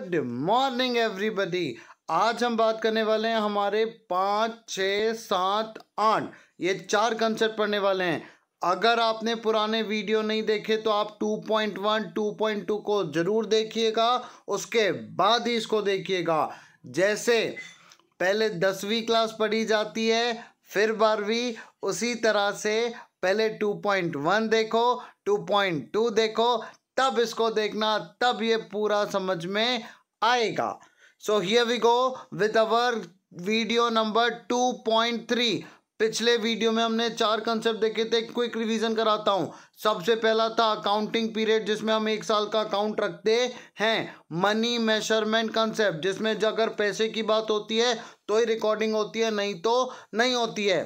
Good morning everybody. आज हम बात करने वाले हैं हमारे 5, 6, 7, 8 ये 4 कंसेप्ट पढ़ने वाले हैं। अगर आपने पुराने वीडियो नहीं देखे तो आप 2.1, 2.2 को ज़रूर देखिएगा, उसके बाद ही इसको देखिएगा। जैसे पहले 10वीं क्लास पढ़ी जाती है फिर 12वीं, उसी तरह से पहले 2.1 देखो, 2.2 देखो, तब इसको देखना, तब ये पूरा समझ में आएगा। So here we go with our video number 2.3। पिछले वीडियो में हमने 4 कंसेप्ट देखे थे। क्विक रिवीजन कराता हूँ। सबसे पहला था अकाउंटिंग पीरियड, जिसमें हम 1 साल का अकाउंट रखते हैं। मनी मेजरमेंट कंसेप्ट, जिसमें अगर पैसे की बात होती है तो ही रिकॉर्डिंग होती है, नहीं तो नहीं होती है।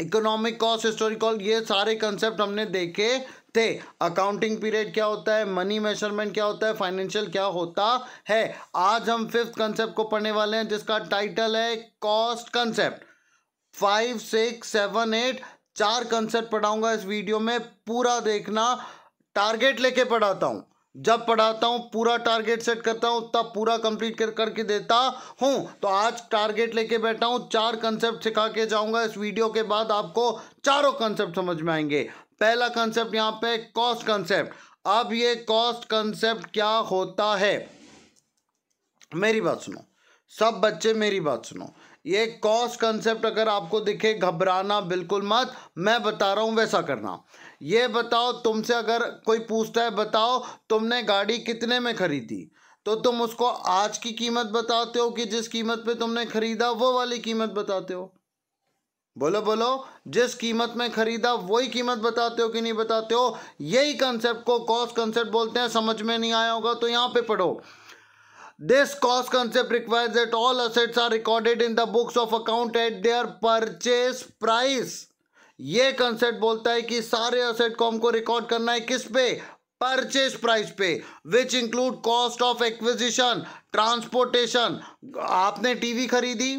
इकोनॉमिक कॉस्ट, हिस्टोरिकल, ये सारे कंसेप्ट हमने देखे थे। अकाउंटिंग पीरियड क्या होता है, मनी मेजरमेंट क्या होता है, फाइनेंशियल क्या होता है। आज हम 5th कंसेप्ट को पढ़ने वाले हैं, जिसका टाइटल है कॉस्ट कंसेप्ट। 5, 6, 7, 8 4 कंसेप्ट पढ़ाऊंगा इस वीडियो में। पूरा देखना, टारगेट लेके पढ़ाता हूं। जब पढ़ाता हूं पूरा टारगेट सेट करता हूं, तब पूरा कंप्लीट करके देता हूं। तो आज टारगेट लेके बैठा हूं, 4 कंसेप्ट सिखा के जाऊंगा। इस वीडियो के बाद आपको चारों कंसेप्ट समझ में आएंगे। पहला कंसेप्ट यहां पे कॉस्ट कंसेप्ट। अब ये कॉस्ट कंसेप्ट क्या होता है, मेरी बात सुनो, सब बच्चे मेरी बात सुनो। ये कॉस्ट कंसेप्ट अगर आपको दिखे, घबराना बिल्कुल मत, मैं बता रहा हूं वैसा करना। ये बताओ, तुमसे अगर कोई पूछता है बताओ तुमने गाड़ी कितने में खरीदी, तो तुम उसको आज की कीमत बताते हो कि जिस कीमत पे तुमने खरीदा वो वाली कीमत बताते हो? बोलो बोलो, जिस कीमत में खरीदा वही कीमत बताते हो कि नहीं बताते हो? यही कंसेप्ट को कॉस्ट कंसेप्ट बोलते हैं। समझ में नहीं आया होगा तो यहां पे पढ़ो। This cost concept requires that all assets are recorded in the books of account at their purchase price। ये कंसेप्ट बोलता है कि सारे असेट को हमको रिकॉर्ड करना है किस पे? परचेज प्राइस पे, which include cost of acquisition, transportation. आपने टीवी खरीदी,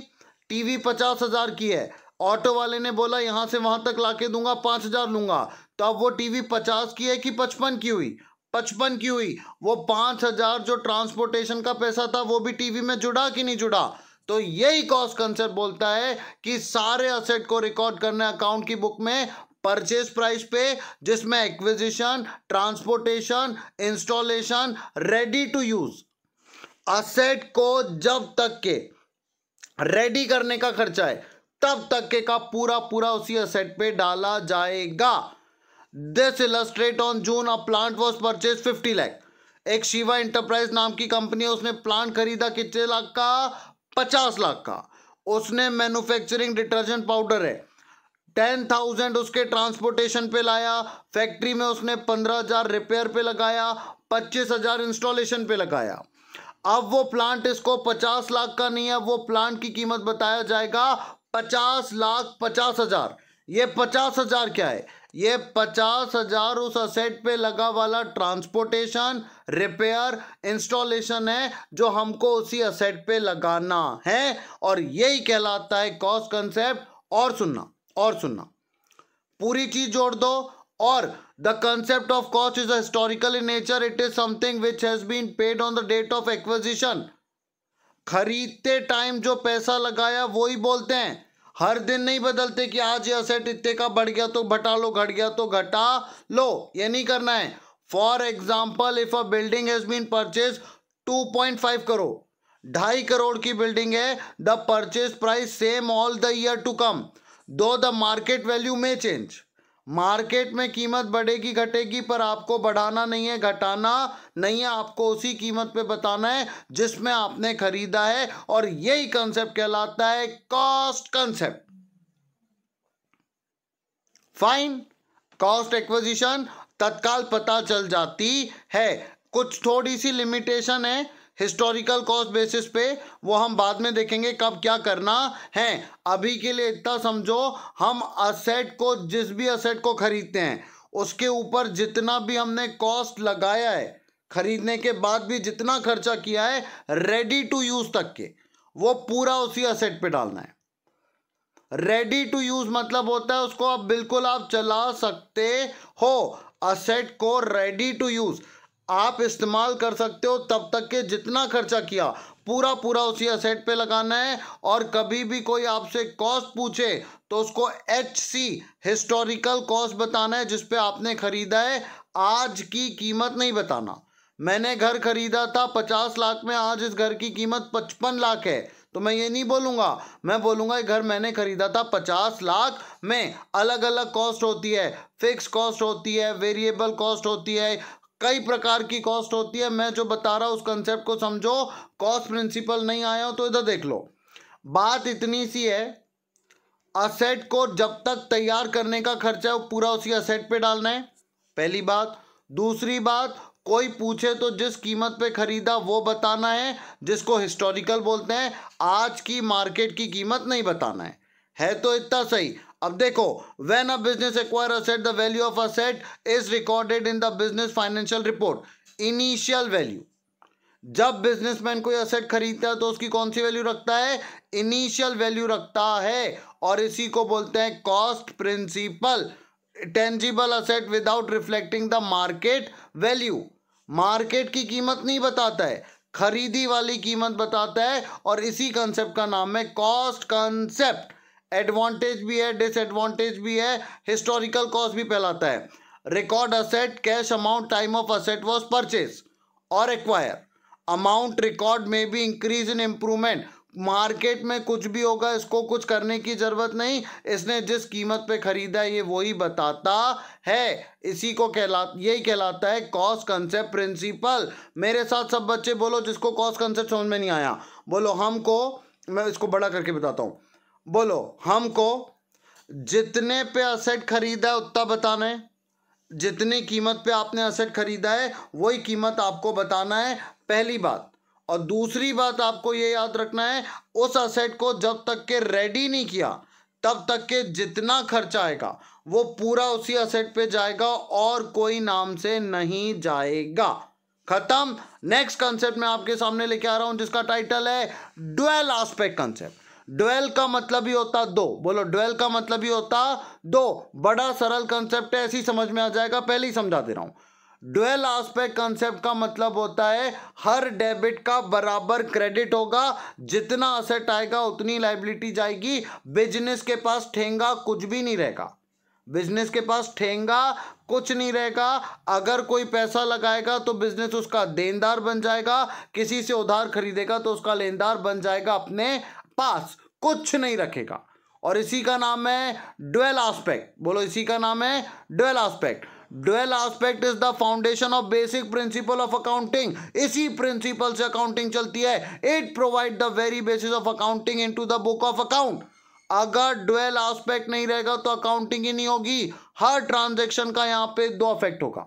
टीवी 50,000 की है, ऑटो वाले ने बोला यहां से वहां तक लाके दूंगा 5,000 लूंगा, तो अब वो टीवी 50 की है कि 55 की हुई? 55 की हुई। वो 5,000 जो ट्रांसपोर्टेशन का पैसा था वो भी टीवी में जुड़ा कि नहीं जुड़ा? तो यही कॉस्ट कंसेप्ट बोलता है कि सारे असेट को रिकॉर्ड करना है अकाउंट की बुक में परचेज प्राइस पे, जिसमें acquisition, transportation, installation, ready to use. Asset को जब तक के रेडी करने का खर्चा है तब तक के का पूरा पूरा उसी असेट पे डाला जाएगा। This illustrate on June a plant was purchased 50 lakh. एक शिवा इंटरप्राइज नाम की कंपनी है, उसने प्लांट खरीदा कितने लाख का? 50 लाख का। उसने मैन्युफैक्चरिंग डिटर्जेंट पाउडर है, 10,000 उसके ट्रांसपोर्टेशन पे लाया, फैक्ट्री में उसने 15,000 रिपेयर पे लगाया, 25,000 इंस्टॉलेशन पे लगाया। अब वो प्लांट इसको 50 लाख का नहीं है, वो प्लांट की कीमत बताया जाएगा 50,50,000। ये 50,000 क्या है? ये 50,000 उस असेट पे लगा वाला ट्रांसपोर्टेशन, रिपेयर, इंस्टॉलेशन है जो हमको उसी असेट पे लगाना है, और यही कहलाता है कॉस्ट कंसेप्ट। और सुनना, पूरी चीज जोड़ दो। और the concept of cost is historical in nature. It is something which has been paid on the date of acquisition. खरीदते टाइम जो पैसा लगाया वही बोलते हैं। हर दिन नहीं बदलते कि आज ये असेट इतने का बढ़ गया तो घटा लो, घट गया तो घटा लो, ये नहीं करना है। For example, if a building has been purchase 2.5 crore, 2.5 crore की बिल्डिंग है, the purchase price same all the year to come, though the market value में चेंज। मार्केट में कीमत बढ़ेगी घटेगी, पर आपको बढ़ाना नहीं है, घटाना नहीं है, आपको उसी कीमत पे बताना है जिसमें आपने खरीदा है, और यही कंसेप्ट कहलाता है cost concept. Fine. Cost acquisition तत्काल पता चल जाती है। कुछ थोड़ी सी लिमिटेशन है हिस्टोरिकल कॉस्ट बेसिस पे, वो हम बाद में देखेंगे कब क्या करना है। अभी के लिए इतना समझो, हम असेट को, जिस भी असेट को खरीदते हैं उसके ऊपर जितना भी हमने कॉस्ट लगाया है, खरीदने के बाद भी जितना खर्चा किया है रेडी टू यूज तक के, वो पूरा उसी असेट पे डालना है। रेडी टू यूज मतलब होता है उसको आप बिल्कुल आप चला सकते हो, असेट को रेडी टू यूज। आप इस्तेमाल कर सकते हो तब तक के जितना खर्चा किया पूरा पूरा उसी असेट पे लगाना है। और कभी भी कोई आपसे कॉस्ट पूछे तो उसको HC हिस्टोरिकल कॉस्ट बताना है जिस पे आपने खरीदा है, आज की कीमत नहीं बताना। मैंने घर खरीदा था 50 लाख में, आज इस घर की कीमत 55 लाख है, तो मैं ये नहीं बोलूँगा, मैं बोलूँगा ये घर मैंने खरीदा था 50 लाख में। अलग अलग कॉस्ट होती है, फिक्स कॉस्ट होती है, वेरिएबल कॉस्ट होती है, कई प्रकार की कॉस्ट होती है। मैं जो बता रहा हूँ उस कंसेप्ट को समझो। कॉस्ट प्रिंसिपल नहीं आया हो तो इधर देख लो। बात इतनी सी है, असेट को जब तक तैयार करने का खर्चा है वो पूरा उसी असेट पे डालना है, पहली बात। दूसरी बात, कोई पूछे तो जिस कीमत पे खरीदा वो बताना है, जिसको हिस्टोरिकल बोलते हैं। आज की मार्केट की कीमत नहीं बताना है तो इतना सही। अब देखो, when a business acquire asset the value of asset is recorded in the business financial report. Initial value, जब बिजनेसमैन कोई असेट खरीदता है तो उसकी कौन सी वैल्यू रखता है? इनिशियल वैल्यू रखता है, और इसी को बोलते हैं cost principle. Tangible asset without reflecting the market value, market की कीमत नहीं बताता है, खरीदी वाली कीमत बताता है, और इसी कंसेप्ट का नाम है कॉस्ट कंसेप्ट। एडवांटेज भी है, डिसएडवांटेज भी है, हिस्टोरिकल कॉस्ट भी कहलाता है। Record asset, cash amount, time of asset was purchase और एक्वायर। अमाउंट रिकॉर्ड में भी इंक्रीज इन इंप्रूवमेंट। मार्केट में कुछ भी होगा, इसको कुछ करने की जरूरत नहीं, इसने जिस कीमत पे खरीदा है ये वही बताता है। इसी को यही कहलाता है कॉस्ट कंसेप्ट प्रिंसिपल। मेरे साथ सब बच्चे बोलो जिसको कॉस्ट कंसेप्ट समझ में नहीं आया, बोलो हमको, मैं इसको बड़ा करके बताता हूँ, बोलो हमको जितने पे असेट खरीदा है उतना बताना है, जितनी कीमत पे आपने असेट खरीदा है वही कीमत आपको बताना है, पहली बात। और दूसरी बात आपको ये याद रखना है, उस असेट को जब तक के रेडी नहीं किया तब तक के जितना खर्चा आएगा वो पूरा उसी असेट पे जाएगा और कोई नाम से नहीं जाएगा। खत्म। नेक्स्ट कंसेप्ट मैं आपके सामने लेके आ रहा हूं जिसका टाइटल है ड्वेल एस्पेक्ट कंसेप्ट। ड्वेल का मतलब ही होता दो, बोलो ड्वेल का मतलब ही होता दो। बड़ा सरल कंसेप्ट है, ऐसी समझ में आ जाएगा, पहले ही समझा दे रहा हूं। ड्वेल एस्पेक्ट कंसेप्ट का मतलब होता है हर डेबिट का बराबर क्रेडिट होगा, जितना असेट आएगा उतनी लायबिलिटी जाएगी। बिजनेस के पास ठेंगा कुछ भी नहीं रहेगा, बिजनेस के पास ठेंगा कुछ नहीं रहेगा। अगर कोई पैसा लगाएगा तो बिजनेस उसका देनदार बन जाएगा, किसी से उधार खरीदेगा तो उसका लेनदार बन जाएगा, अपने पास कुछ नहीं रखेगा। और इसी का नाम है ड्वेल एस्पेक्ट, बोलो इसी का नाम है dual aspect. Dual aspect is the foundation of basic principle of accounting. इसी प्रिंसिपल से अकाउंटिंग चलती है। It provide the very basis of accounting into the book of account. अगर ड्वेल एस्पेक्ट नहीं रहेगा तो अकाउंटिंग ही नहीं होगी। हर ट्रांजैक्शन का यहाँ पे दो अफेक्ट होगा,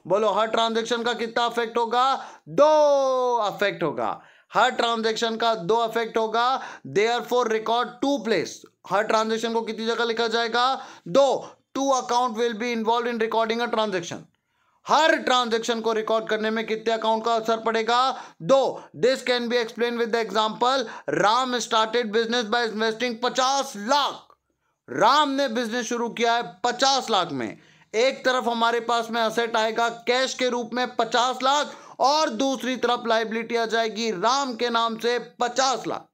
बोलो हर ट्रांजैक्शन का कितना अफेक्ट होगा? दो अफेक्ट होगा। हर ट्रांजैक्शन का दो अफेक्ट होगा, देयरफॉर रिकॉर्ड टू प्लेस। हर ट्रांजैक्शन को कितनी जगह लिखा जाएगा? दो। Two account will be involve in recording a transaction. हर ट्रांजैक्शन को रिकॉर्ड करने में कितने अकाउंट का असर पड़ेगा? दो। This can be explain with the example, Ram started business by investing 50 lakh. Ram ने बिजनेस शुरू किया है 50 लाख में। एक तरफ हमारे पास में असेट आएगा कैश के रूप में 50 लाख, और दूसरी तरफ लायबिलिटी आ जाएगी राम के नाम से 50 लाख।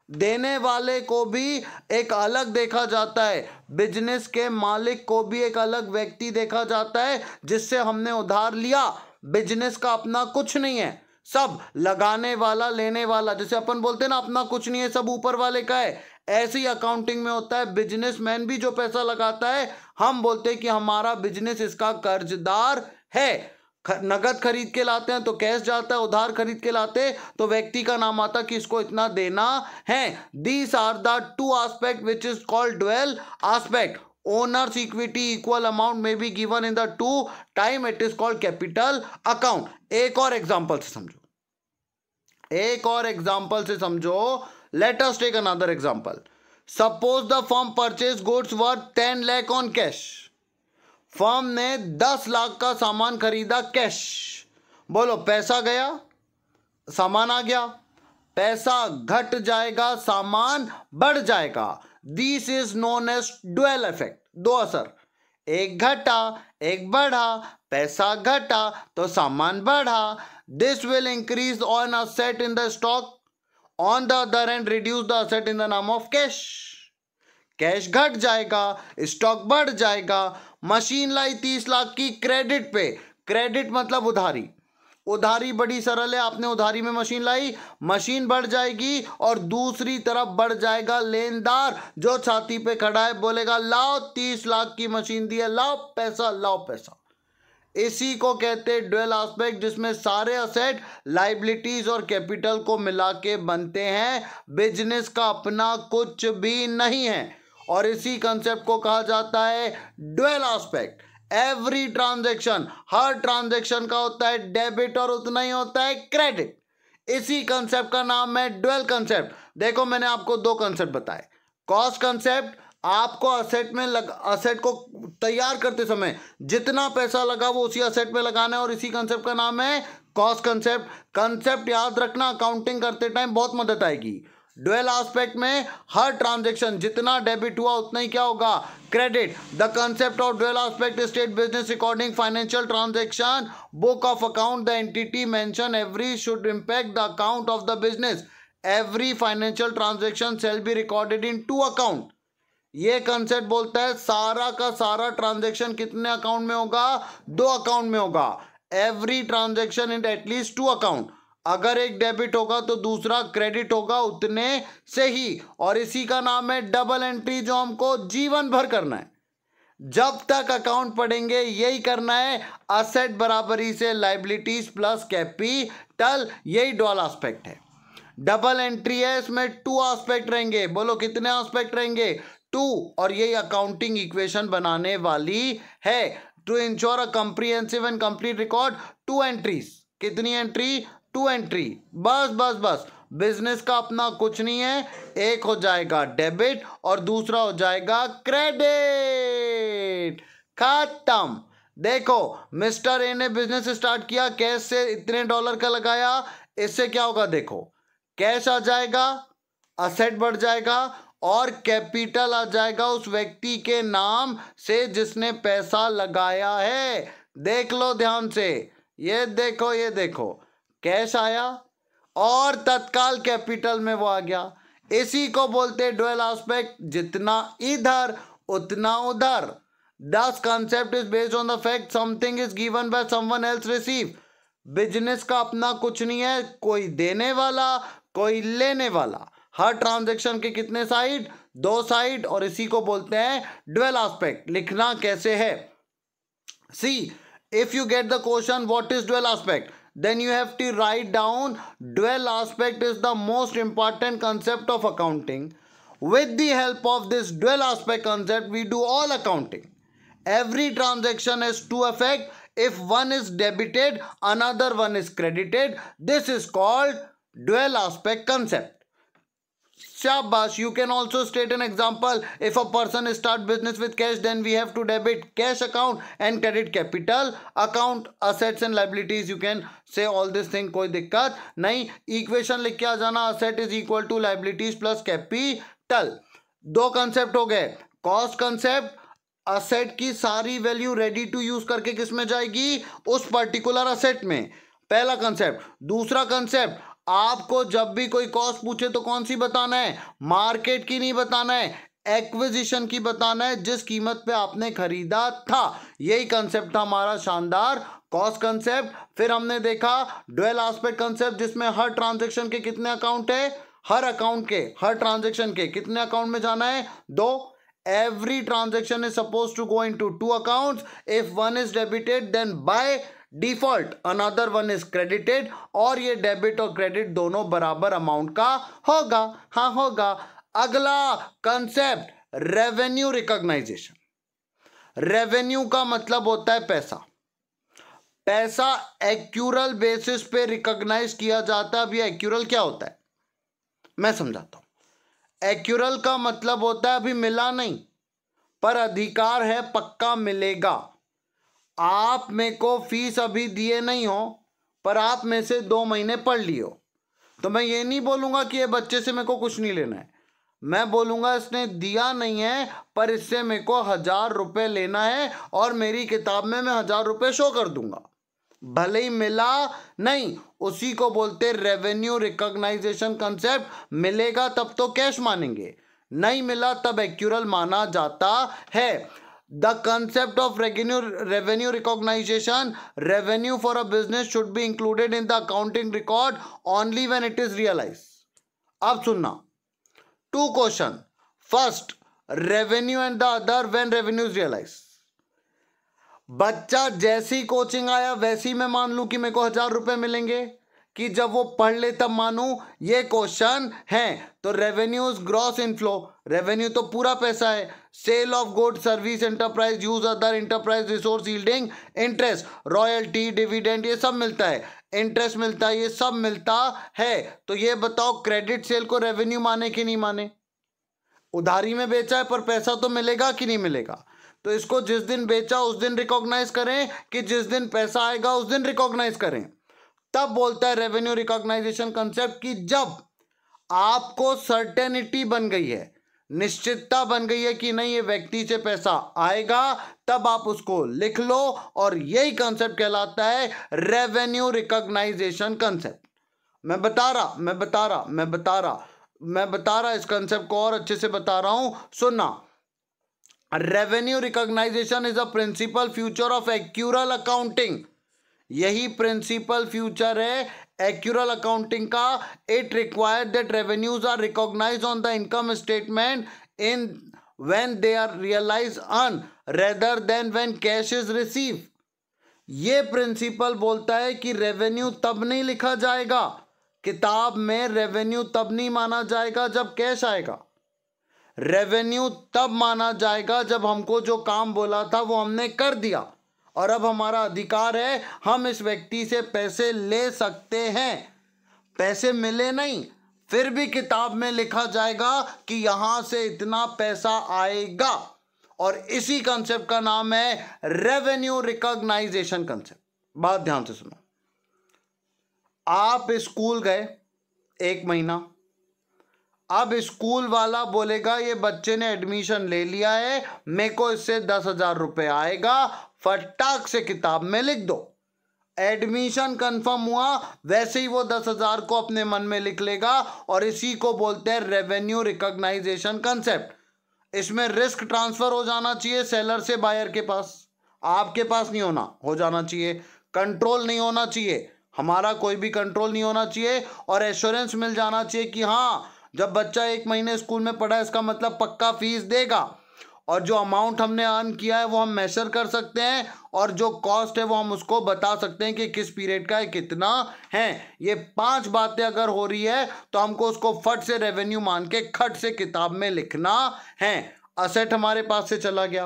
देने वाले को भी एक अलग देखा जाता है, बिजनेस के मालिक को भी एक अलग व्यक्ति देखा जाता है जिससे हमने उधार लिया। बिजनेस का अपना कुछ नहीं है, सब लगाने वाला लेने वाला, जैसे अपन बोलते हैं ना अपना कुछ नहीं है सब ऊपर वाले का है, ऐसे ही अकाउंटिंग में होता है। बिजनेसमैन भी जो पैसा लगाता है हम बोलते हैं कि हमारा बिजनेस इसका कर्जदार है। नगद खरीद के लाते हैं तो कैश जाता है, उधार खरीद के लाते तो व्यक्ति का नाम आता कि इसको इतना देना है। These are the two aspect which is called dual aspect. Owners equity equal amount may be given in the two time, it is called capital account. एक और एग्जांपल से समझो, एक और एग्जांपल से समझो। Let us take another example. Suppose the firm purchase goods worth 10 lakh on cash. Firm ने 10 लाख का सामान खरीदा कैश। बोलो पैसा गया, सामान आ गया। पैसा घट जाएगा, सामान बढ़ जाएगा। This is known as dual effect. दो असर, एक घटा एक बढ़ा, पैसा घटा तो सामान बढ़ा. This will increase on asset in the stock. On the other and reduce the asset in the नाम ऑफ कैश. कैश घट जाएगा, स्टॉक बढ़ जाएगा. मशीन लाई 30 लाख की क्रेडिट पे. क्रेडिट मतलब उधारी. उधारी बड़ी सरल है. आपने उधारी में मशीन लाई, मशीन बढ़ जाएगी और दूसरी तरफ बढ़ जाएगा लेनदार जो छाती पे खड़ा है, बोलेगा लाओ 30 लाख की मशीन दी है, लाओ पैसा, लाओ पैसा. इसी को कहते हैं ड्यूअल एस्पेक्ट, जिसमें सारे असेट, लाइबिलिटीज और कैपिटल को मिला के बनते हैं. बिजनेस का अपना कुछ भी नहीं है और इसी कंसेप्ट को कहा जाता है ड्यूअल एस्पेक्ट. एवरी ट्रांजैक्शन, हर ट्रांजैक्शन का होता है डेबिट और उतना ही होता है क्रेडिट. इसी कंसेप्ट का नाम है ड्यूअल कंसेप्ट. देखो मैंने आपको दो कंसेप्ट बताए. कॉस्ट कंसेप्ट, आपको असेट को तैयार करते समय जितना पैसा लगा वो उसी असेट में लगाना है और इसी कंसेप्ट का नाम है कॉस्ट कंसेप्ट. कंसेप्ट याद रखना, अकाउंटिंग करते टाइम बहुत मदद आएगी. ड्यूअल एस्पेक्ट में हर ट्रांजैक्शन जितना डेबिट हुआ उतना ही क्या होगा, credit. The concept of dual aspect estate business recording financial transaction book of account. The entity mention every should impact the account of the business. Every financial transaction shall be recorded in 2 account. ये concept बोलता है सारा का सारा transaction कितने account में होगा, 2 account में होगा. Every transaction in at least 2 account. अगर एक डेबिट होगा तो दूसरा क्रेडिट होगा उतने से ही. और इसी का नाम है डबल एंट्री, जो हमको जीवन भर करना है. जब तक अकाउंट पढ़ेंगे यही करना है. असेट बराबरी से लाइबिलिटीज प्लस कैपिटल, यही ड्यूअल एस्पेक्ट है. डबल एंट्री है, इसमें 2 एस्पेक्ट रहेंगे. बोलो कितने एस्पेक्ट रहेंगे, 2. और यही अकाउंटिंग इक्वेशन बनाने वाली है. To ensure a comprehensive and complete record, 2 entries. कितनी एंट्री, 2 एंट्री. बस बस बस. बिजनेस का अपना कुछ नहीं है. एक हो जाएगा डेबिट और दूसरा हो जाएगा क्रेडिट. खत्म. देखो मिस्टर ए ने बिजनेस स्टार्ट किया, कैश से इतने डॉलर का लगाया. इससे क्या होगा, देखो कैश आ जाएगा, असेट बढ़ जाएगा और कैपिटल आ जाएगा उस व्यक्ति के नाम से जिसने पैसा लगाया है. देख लो ध्यान से, ये देखो, ये देखो, कैश आया और तत्काल कैपिटल में वो आ गया. इसी को बोलते हैं ड्यूअल एस्पेक्ट, जितना इधर उतना उधर. दस concept is based on the fact something is given by someone else receive. Business का अपना कुछ नहीं है, कोई देने वाला कोई लेने वाला. हर ट्रांजैक्शन के कितने साइड, 2 साइड, और इसी को बोलते हैं ड्यूअल एस्पेक्ट. लिखना कैसे है, see if you get the question what is dual aspect, then you have to write down dual aspect is the most important concept of accounting. With the help of this dual aspect concept we do all accounting. Every transaction has 2 effect. If one is debited, another one is credited. This is called dual aspect concept. Shabash. You can also state an example. If a person start business with cash, then we have to debit cash account and credit capital account, assets and liabilities. You can say all this thing, कोई दिक्कत नहीं. Equation लिख के आ जाना, asset is equal to liabilities plus capital. 2 concept हो गए. Cost concept, asset की सारी वैल्यू रेडी टू यूज करके किस में जाएगी, उस पर्टिकुलर असेट में. पहला कंसेप्ट. दूसरा कंसेप्ट, आपको जब भी कोई कॉस्ट पूछे तो कौन सी बताना है, मार्केट की नहीं बताना है, एक्विजिशन की बताना है, जिस कीमत पे आपने खरीदा था. यही कंसेप्ट था हमारा शानदार कॉस्ट कंसेप्ट. फिर हमने देखा ड्यूअल एस्पेक्ट कंसेप्ट, जिसमें हर ट्रांजैक्शन के कितने अकाउंट है, हर अकाउंट के, हर ट्रांजैक्शन के कितने अकाउंट में जाना है, 2. Every transaction is suppose to go into 2 accounts. If one is debited then by default another one is credited. और ये डेबिट और क्रेडिट दोनों बराबर अमाउंट का होगा. हाँ होगा. अगला कंसेप्ट रेवेन्यू रिकॉग्नाइजेशन. रेवेन्यू का मतलब होता है पैसा. पैसा एक्यूरल बेसिस पे रिकॉग्नाइज किया जाता है. अभी एक्यूरल क्या होता है मैं समझाता हूं. एक्यूरल का मतलब होता है अभी मिला नहीं, पर अधिकार है, पक्का मिलेगा. आप मेरे को फीस अभी दिए नहीं हो, पर आप में से 2 महीने पढ़ लियो, तो मैं ये नहीं बोलूंगा कि ये बच्चे से मेरे को कुछ नहीं लेना है. मैं बोलूँगा इसने दिया नहीं है पर इससे मेरे को 1000 रुपये लेना है और मेरी किताब में मैं 1000 रुपये शो कर दूंगा, भले ही मिला नहीं। उसी को बोलते रेवेन्यू रिकॉग्नाइजेशन कंसेप्ट। मिलेगा तब तो कैश मानेंगे, नहीं मिला तब एक्यूरल माना जाता है। The concept of revenue recognition, revenue for a business should be included in the accounting record only when it is realized. अब सुनना, 2 question. First, revenue and the other when revenue is realized. बच्चा जैसी coaching आया वैसी मैं मान लूं कि मेरे को 1000 रुपये मिलेंगे, कि जब वो पढ़ ले तब मानूं? ये क्वेश्चन है। तो रेवेन्यूज ग्रॉस इनफ्लो, रेवेन्यू तो पूरा पैसा है। Sale of good service enterprise use other enterprise resource yielding interest, royalty dividend ये सब मिलता है, इंटरेस्ट मिलता है, ये सब मिलता है। तो ये बताओ क्रेडिट सेल को रेवेन्यू माने कि नहीं माने? उधारी में बेचा है पर पैसा तो मिलेगा कि नहीं मिलेगा? तो इसको जिस दिन बेचा उस दिन रिकॉग्नाइज करें कि जिस दिन पैसा आएगा उस दिन रिकॉग्नाइज करें? तब बोलता है रेवेन्यू रिकॉग्नाइजेशन कंसेप्ट कि जब आपको सर्टेनिटी बन गई है, निश्चितता बन गई है कि नहीं ये व्यक्ति से पैसा आएगा, तब आप उसको लिख लो। और यही कंसेप्ट कहलाता है रेवेन्यू रिकॉग्नाइजेशन कंसेप्ट। मैं बता रहा इस कंसेप्ट को और अच्छे से बता रहा हूं, सुनना। Revenue recognization is a principle future of accrual accounting. यही प्रिंसिपल फ्यूचर है एक्यूरल अकाउंटिंग का। It required that revenues are recognised on the income statement in when they are realised earn rather than when cash is receive. ये principle बोलता है कि revenue तब नहीं लिखा जाएगा किताब में, रेवेन्यू तब नहीं माना जाएगा जब कैश आएगा। रेवेन्यू तब माना जाएगा जब हमको जो काम बोला था वो हमने कर दिया और अब हमारा अधिकार है, हम इस व्यक्ति से पैसे ले सकते हैं। पैसे मिले नहीं फिर भी किताब में लिखा जाएगा कि यहां से इतना पैसा आएगा, और इसी कंसेप्ट का नाम है रेवेन्यू रिकॉग्नाइजेशन कंसेप्ट। बात ध्यान से सुनो। आप स्कूल गए 1 महीना, अब स्कूल वाला बोलेगा ये बच्चे ने एडमिशन ले लिया है, मेरे को इससे 10,000 रुपये आएगा, फटाक से किताब में लिख दो। एडमिशन कंफर्म हुआ, वैसे ही वो 10,000 को अपने मन में लिख लेगा, और इसी को बोलते हैं रेवेन्यू रिकॉग्नाइजेशन कंसेप्ट। इसमें रिस्क ट्रांसफर हो जाना चाहिए सेलर से बायर के पास, आपके पास नहीं हो जाना चाहिए। कंट्रोल नहीं होना चाहिए, हमारा कोई भी कंट्रोल नहीं होना चाहिए, और एश्योरेंस मिल जाना चाहिए कि हाँ जब बच्चा 1 महीने स्कूल में पढ़ा इसका मतलब पक्का फीस देगा, और जो अमाउंट हमने अर्न किया है वो हम मेजर कर सकते हैं, और जो कॉस्ट है वो हम उसको बता सकते हैं कि किस पीरियड का है, कितना है। ये 5 बातें अगर हो रही है तो हमको उसको फट से रेवेन्यू मान के खट से किताब में लिखना है। असेट हमारे पास से चला गया,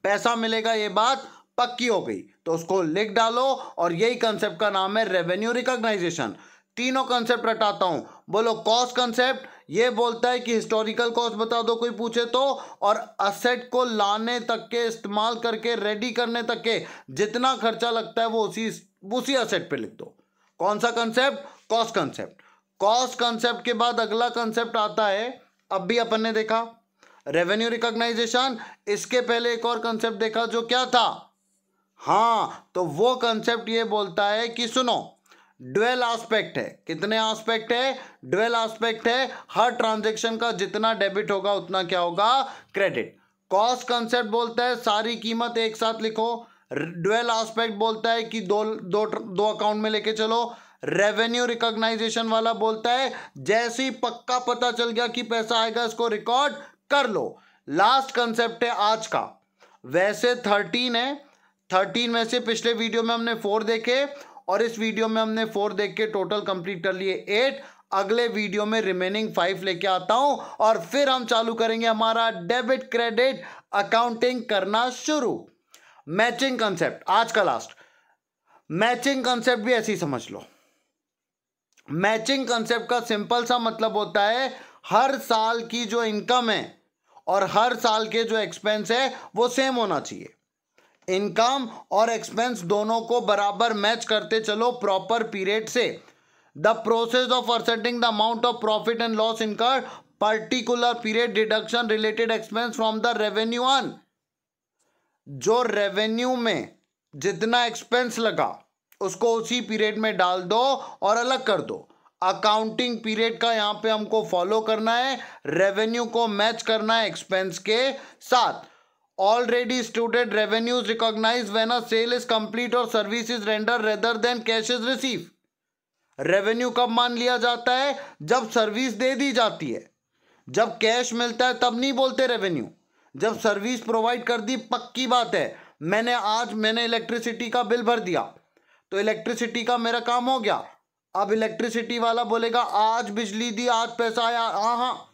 पैसा मिलेगा, ये बात पक्की हो गई, तो उसको लिख डालो, और यही कंसेप्ट का नाम है रेवेन्यू रिकॉग्नाइजेशन। तीनों कंसेप्ट रटाता हूं, बोलो। कॉस्ट कंसेप्ट ये बोलता है कि हिस्टोरिकल कॉस्ट बता दो कोई पूछे तो, और असेट को लाने तक के, इस्तेमाल करके रेडी करने तक के जितना खर्चा लगता है वो उसी असेट पे लिख दो। कौन सा concept? Cost concept. Cost concept के बाद अगला कंसेप्ट आता है, अब भी अपन ने देखा रेवेन्यू रिकॉग्नाइजेशन। इसके पहले एक और कंसेप्ट देखा जो क्या था, हाँ तो वो कंसेप्ट ये बोलता है कि सुनो, ड्वेल एस्पेक्ट है। कितने एस्पेक्ट है? ड्वेल एस्पेक्ट है। हर ट्रांजैक्शन का जितना डेबिट होगा उतना क्या होगा? क्रेडिट। कॉस्ट कंसेप्ट बोलता है सारी कीमत एक साथ लिखो। ड्वेल एस्पेक्ट बोलता है कि दो अकाउंट में लेके चलो। रेवेन्यू रिकॉग्नाइजेशन वाला बोलता है जैसे ही पक्का पता चल गया कि पैसा आएगा इसको रिकॉर्ड कर लो। लास्ट कंसेप्ट है आज का, वैसे 13 है, 13 में से पिछले वीडियो में हमने 4 देखे, और इस वीडियो में हमने 4 देख के टोटल कंप्लीट कर लिए 8। अगले वीडियो में रिमेनिंग 5 लेके आता हूं, और फिर हम चालू करेंगे हमारा डेबिट क्रेडिट अकाउंटिंग करना शुरू। मैचिंग कंसेप्ट आज का लास्ट। मैचिंग कंसेप्ट भी ऐसे ही समझ लो। मैचिंग कंसेप्ट का सिंपल सा मतलब होता है हर साल की जो इनकम है और हर साल के जो एक्सपेंस है वो सेम होना चाहिए। इनकम और एक्सपेंस दोनों को बराबर मैच करते चलो प्रॉपर पीरियड से। The process of assessing the amount of profit and loss incurred particular period deduction related expense from the revenue earn. जो रेवेन्यू में जितना एक्सपेंस लगा उसको उसी पीरियड में डाल दो और अलग कर दो। अकाउंटिंग पीरियड का यहां पे हमको फॉलो करना है, रेवेन्यू को मैच करना है एक्सपेंस के साथ। Already student revenues recognise when a sale is complete और service is render rather than cash is receive. Revenue कब मान लिया जाता है? जब सर्विस दे दी जाती है। जब कैश मिलता है तब नहीं बोलते रेवेन्यू। जब सर्विस प्रोवाइड कर दी, पक्की बात है, मैंने इलेक्ट्रिसिटी का बिल भर दिया तो इलेक्ट्रिसिटी का मेरा काम हो गया। अब इलेक्ट्रिसिटी वाला बोलेगा आज बिजली दी, आज पैसा आया। हाँ,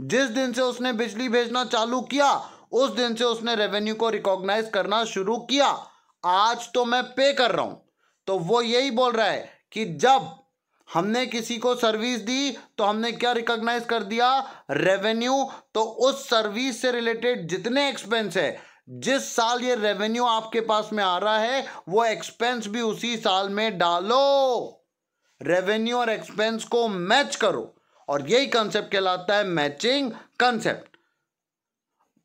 जिस दिन से उसने बिजली भेजना चालू किया उस दिन से उसने रेवेन्यू को रिकॉग्नाइज करना शुरू किया। आज तो मैं पे कर रहा हूं। तो वो यही बोल रहा है कि जब हमने किसी को सर्विस दी तो हमने क्या रिकॉग्नाइज कर दिया? रेवेन्यू। तो उस सर्विस से रिलेटेड जितने एक्सपेंस है, जिस साल ये रेवेन्यू आपके पास में आ रहा है वो एक्सपेंस भी उसी साल में डालो। रेवेन्यू और एक्सपेंस को मैच करो और यही कंसेप्ट कहलाता है matching concept.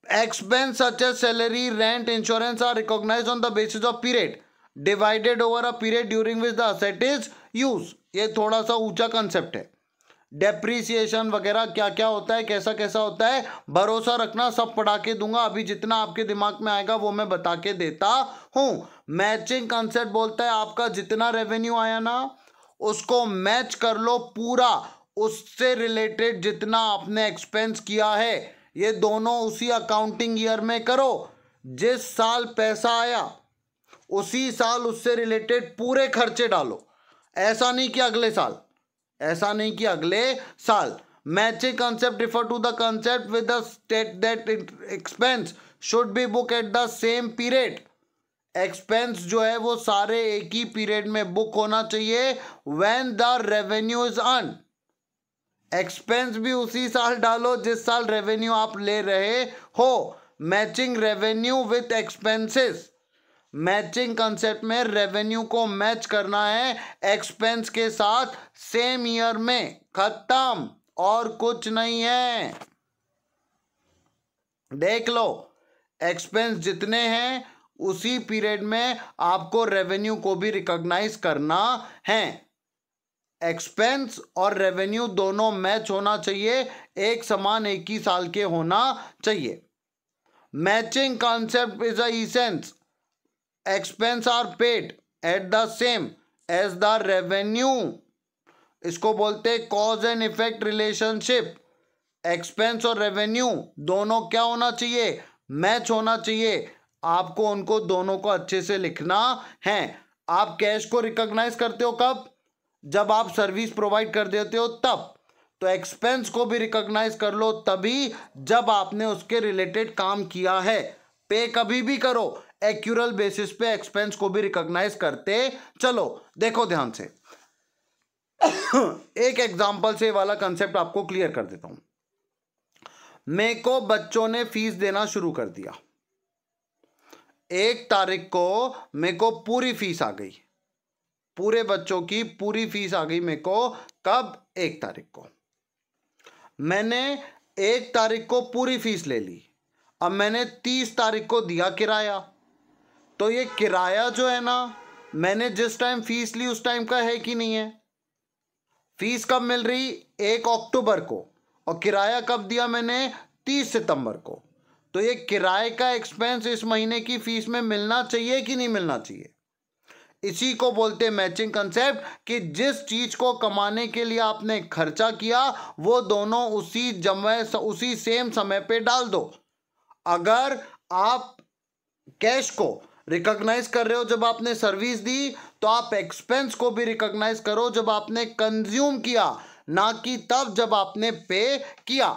Expense such as salary, rent, insurance are recognised on the basis of period divided over a period during which the asset is use. ये थोड़ा सा ऊंचा कंसेप्ट है। डेप्रीसिएशन वगैरह क्या क्या होता है, कैसा कैसा होता है, भरोसा रखना सब पढ़ा के दूंगा। अभी जितना आपके दिमाग में आएगा वो मैं बता के देता हूं। मैचिंग कंसेप्ट बोलता है आपका जितना रेवेन्यू आया ना उसको मैच कर लो पूरा, उससे रिलेटेड जितना आपने एक्सपेंस किया है ये दोनों उसी अकाउंटिंग ईयर में करो। जिस साल पैसा आया उसी साल उससे रिलेटेड पूरे खर्चे डालो। ऐसा नहीं कि अगले साल, ऐसा नहीं कि अगले साल। Matching concept refer to the concept with the state that expense should be book at the same period. Expense जो है वो सारे एक ही पीरियड में बुक होना चाहिए। When the revenue is earn, expense भी उसी साल डालो जिस साल रेवेन्यू आप ले रहे हो। Matching revenue with expenses, matching concept में रेवेन्यू को मैच करना है एक्सपेंस के साथ सेम ईयर में, खत्म, और कुछ नहीं है। देख लो, एक्सपेंस जितने हैं उसी पीरियड में आपको रेवेन्यू को भी रिकॉग्नाइज करना है। एक्सपेंस और रेवेन्यू दोनों मैच होना चाहिए, एक समान एक ही साल के होना चाहिए। Matching concept is a sense expense are paid at the same as the revenue. इसको बोलते हैं cause and effect relationship. Expense और रेवेन्यू दोनों क्या होना चाहिए? मैच होना चाहिए। आपको उनको दोनों को अच्छे से लिखना है। आप कैश को रिकॉग्नाइज करते हो कब? जब आप सर्विस प्रोवाइड कर देते हो तब। तो एक्सपेंस को भी रिकॉग्नाइज कर लो तभी जब आपने उसके रिलेटेड काम किया है। पे कभी भी करो, एक्यूरल बेसिस पे एक्सपेंस को भी रिकॉग्नाइज करते चलो। देखो ध्यान से एक एग्जांपल से वाला कंसेप्ट आपको क्लियर कर देता हूं। मेरे को बच्चों ने फीस देना शुरू कर दिया। 1 तारीख को मेरे को पूरी फीस आ गई, पूरे बच्चों की पूरी फीस आ गई मेरे को। कब? 1 तारीख को। मैंने 1 तारीख को पूरी फीस ले ली। अब मैंने 30 तारीख को दिया किराया। तो ये किराया जो है ना, मैंने जिस टाइम फीस ली उस टाइम का है कि नहीं है? फीस कब मिल रही? 1 अक्टूबर को। और किराया कब दिया मैंने? 30 सितंबर को। तो ये किराए का एक्सपेंस इस महीने की फीस में मिलना चाहिए कि नहीं मिलना चाहिए? इसी को बोलते हैं मैचिंग कंसेप्ट, कि जिस चीज को कमाने के लिए आपने खर्चा किया वो दोनों उसी सेम समय पे डाल दो। अगर आप कैश को रिकॉग्नाइज कर रहे हो जब आपने सर्विस दी, तो आप एक्सपेंस को भी रिकॉग्नाइज करो जब आपने कंज्यूम किया, ना कि तब जब आपने पे किया।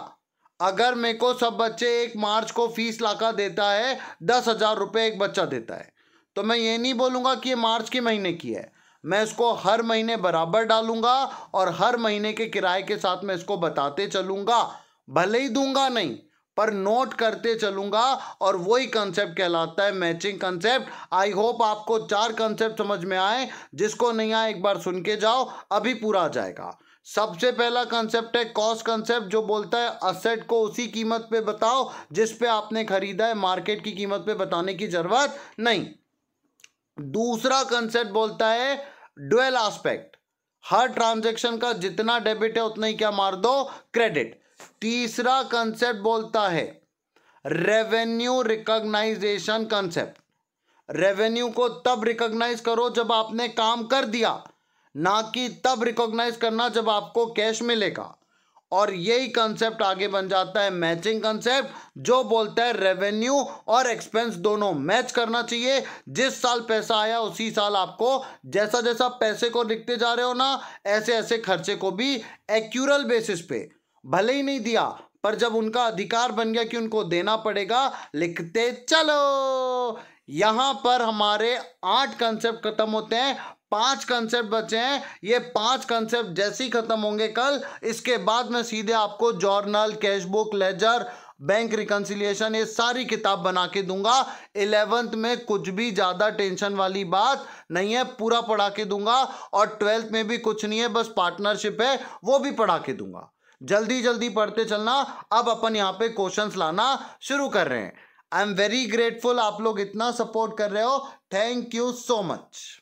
अगर मेरे को सब बच्चे 1 मार्च को फीस लाका देता है, 10,000 रुपये एक बच्चा देता है, तो मैं ये नहीं बोलूँगा कि ये मार्च के महीने की है। मैं इसको हर महीने बराबर डालूंगा और हर महीने के किराए के साथ मैं इसको बताते चलूँगा। भले ही दूंगा नहीं, पर नोट करते चलूंगा और वही कंसेप्ट कहलाता है मैचिंग कंसेप्ट। आई होप आपको 4 कंसेप्ट समझ में आए। जिसको नहीं आए एक बार सुन के जाओ, अभी पूरा आ जाएगा। सबसे पहला कंसेप्ट है कॉस्ट कंसेप्ट, जो बोलता है असेट को उसी कीमत पे बताओ जिस पे आपने खरीदा है, मार्केट की कीमत पे बताने की जरूरत नहीं। दूसरा कंसेप्ट बोलता है ड्यूअल एस्पेक्ट, हर ट्रांजैक्शन का जितना डेबिट है उतना ही क्या मार दो, क्रेडिट। तीसरा कंसेप्ट बोलता है रेवेन्यू रिकॉग्नाइजेशन कंसेप्ट, रेवेन्यू को तब रिकॉग्नाइज करो जब आपने काम कर दिया, ना कि तब रिकॉग्नाइज करना जब आपको कैश मिलेगा। और यही कंसेप्ट आगे बन जाता है मैचिंग कंसेप्ट, जो बोलता है रेवेन्यू और एक्सपेंस दोनों मैच करना चाहिए। जिस साल पैसा आया उसी साल आपको जैसा जैसा पैसे को लिखते जा रहे हो ना, ऐसे ऐसे खर्चे को भी एक्यूरल बेसिस पे, भले ही नहीं दिया पर जब उनका अधिकार बन गया कि उनको देना पड़ेगा, लिखते चलो। यहां पर हमारे 8 कंसेप्ट खत्म होते हैं, 5 कंसेप्ट बचे हैं। ये 5 कंसेप्ट जैसे ही खत्म होंगे कल, इसके बाद मैं सीधे आपको journal, cash book, ledger, bank reconciliation, ये सारी किताब बना के दूंगा। 11th में कुछ भी ज्यादा टेंशन वाली बात नहीं है, पूरा पढ़ा के दूंगा। और 12th में भी कुछ नहीं है, बस पार्टनरशिप है, वो भी पढ़ा के दूंगा। जल्दी जल्दी पढ़ते चलना। अब अपन यहाँ पे क्वेश्चंस लाना शुरू कर रहे हैं। आई एम वेरी ग्रेटफुल, आप लोग इतना सपोर्ट कर रहे हो, थैंक यू सो मच।